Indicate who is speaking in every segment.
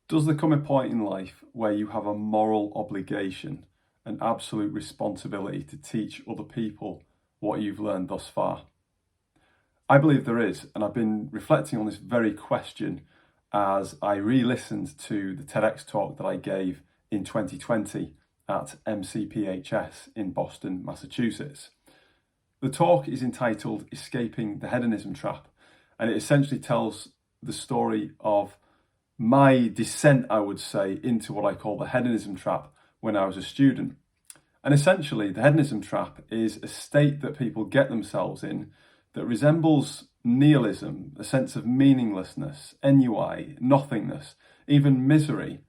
Speaker 1: Does there come a point in life where you have a moral obligation, an absolute responsibility to teach other people what you've learned thus far? I believe there is, and I've been reflecting on this very question as I re-listened to the TEDx talk that I gave in 2020 at MCPHS in Boston, Massachusetts. The talk is entitled Escaping the Hedonism Trap, and it essentially tells the story of my descent, I would say, into what I call the hedonism trap when I was a student. And essentially, the hedonism trap is a state that people get themselves in that resembles nihilism, a sense of meaninglessness, ennui, nothingness, even misery,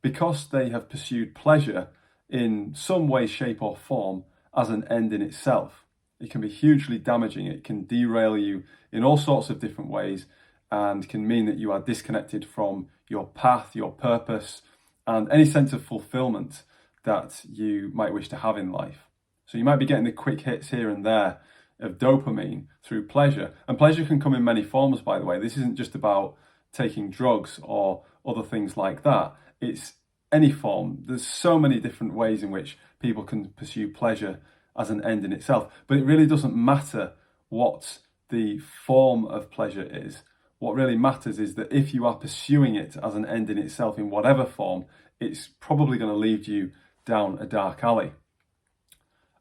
Speaker 1: because they have pursued pleasure in some way, shape, or form as an end in itself. It can be hugely damaging. It can derail you in all sorts of different ways, and can mean that you are disconnected from your path, your purpose, and any sense of fulfillment that you might wish to have in life. So you might be getting the quick hits here and there of dopamine through pleasure. And pleasure can come in many forms, by the way. This isn't just about taking drugs or other things like that. It's any form. There's so many different ways in which people can pursue pleasure as an end in itself. But it really doesn't matter what the form of pleasure is. What really matters is that if you are pursuing it as an end in itself in whatever form, it's probably going to lead you down a dark alley.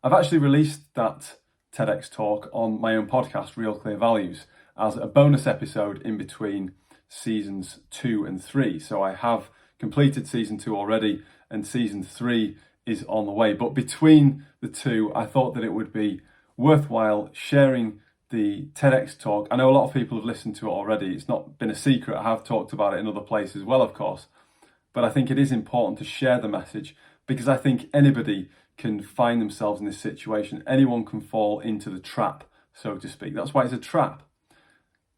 Speaker 1: I've actually released that TEDx talk on my own podcast, Real Clear Values, as a bonus episode in between seasons 2 and 3. So I have completed season 2 already, and season 3 is on the way. But between the two, I thought that it would be worthwhile sharing the TEDx talk. I know a lot of people have listened to it already. It's not been a secret. I have talked about it in other places as well, of course. But I think it is important to share the message, because I think anybody can find themselves in this situation. Anyone can fall into the trap, so to speak. That's why it's a trap.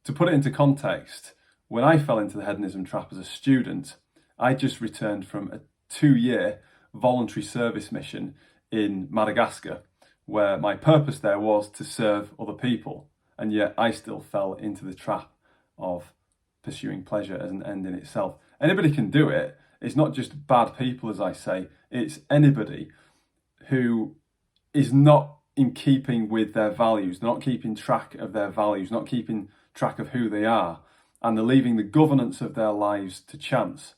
Speaker 1: To put it into context, when I fell into the hedonism trap as a student, I just returned from a 2-year voluntary service mission in Madagascar, where my purpose there was to serve other people, and yet I still fell into the trap of pursuing pleasure as an end in itself. Anybody can do it. It's not just bad people, as I say. It's anybody who is not in keeping with their values, not keeping track of their values, not keeping track of who they are, and they're leaving the governance of their lives to chance.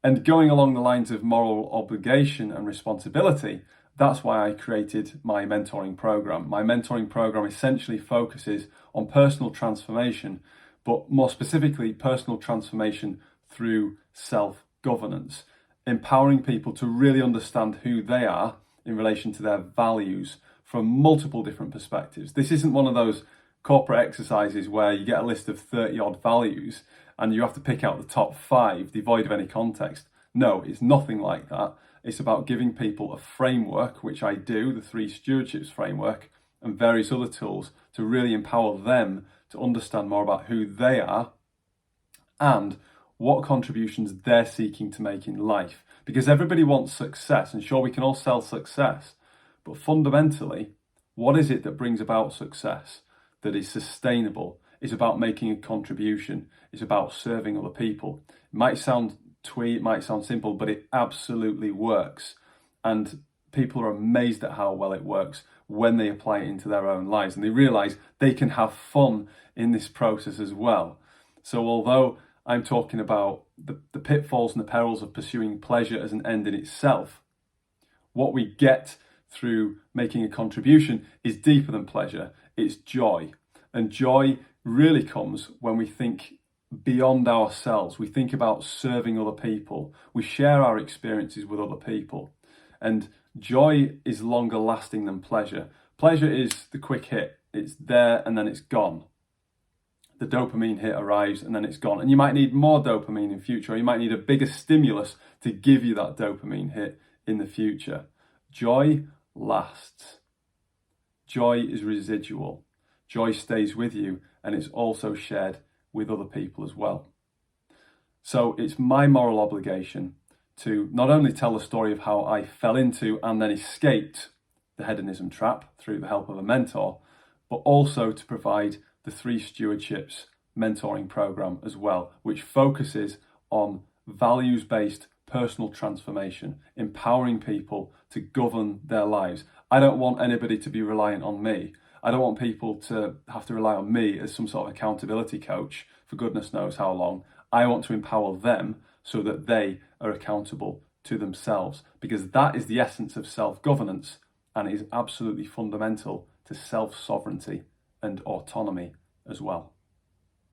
Speaker 1: And going along the lines of moral obligation and responsibility, that's why I created my mentoring program. My mentoring program essentially focuses on personal transformation, but more specifically, personal transformation through self-governance, empowering people to really understand who they are in relation to their values from multiple different perspectives. This isn't one of those corporate exercises where you get a list of 30 odd values and you have to pick out the top 5 devoid of any context. No, it's nothing like that. It's about giving people a framework, which I do, the 3 stewardships framework, and various other tools to really empower them to understand more about who they are and what contributions they're seeking to make in life. Because everybody wants success, and sure, we can all sell success, but fundamentally, what is it that brings about success that is sustainable? It's about making a contribution. It's about serving other people. It might sound twee, it might sound simple, but it absolutely works. And people are amazed at how well it works when they apply it into their own lives, and they realize they can have fun in this process as well. So although I'm talking about the pitfalls and the perils of pursuing pleasure as an end in itself, what we get through making a contribution is deeper than pleasure. It's joy. And joy really comes when we think beyond ourselves. We think about serving other people. We share our experiences with other people. And joy is longer lasting than pleasure. Pleasure is the quick hit. It's there and then it's gone. The dopamine hit arrives and then it's gone. And you might need more dopamine in future, or you might need a bigger stimulus to give you that dopamine hit in the future. Joy lasts. Joy is residual. Joy stays with you, and it's also shared with other people as well. So it's my moral obligation to not only tell the story of how I fell into and then escaped the hedonism trap through the help of a mentor, but also to provide the 3 stewardships mentoring program as well, which focuses on values-based personal transformation, empowering people to govern their lives. I don't want anybody to be reliant on me. I don't want people to have to rely on me as some sort of accountability coach for goodness knows how long. I want to empower them so that they are accountable to themselves, because that is the essence of self-governance, and it is absolutely fundamental to self-sovereignty and autonomy as well.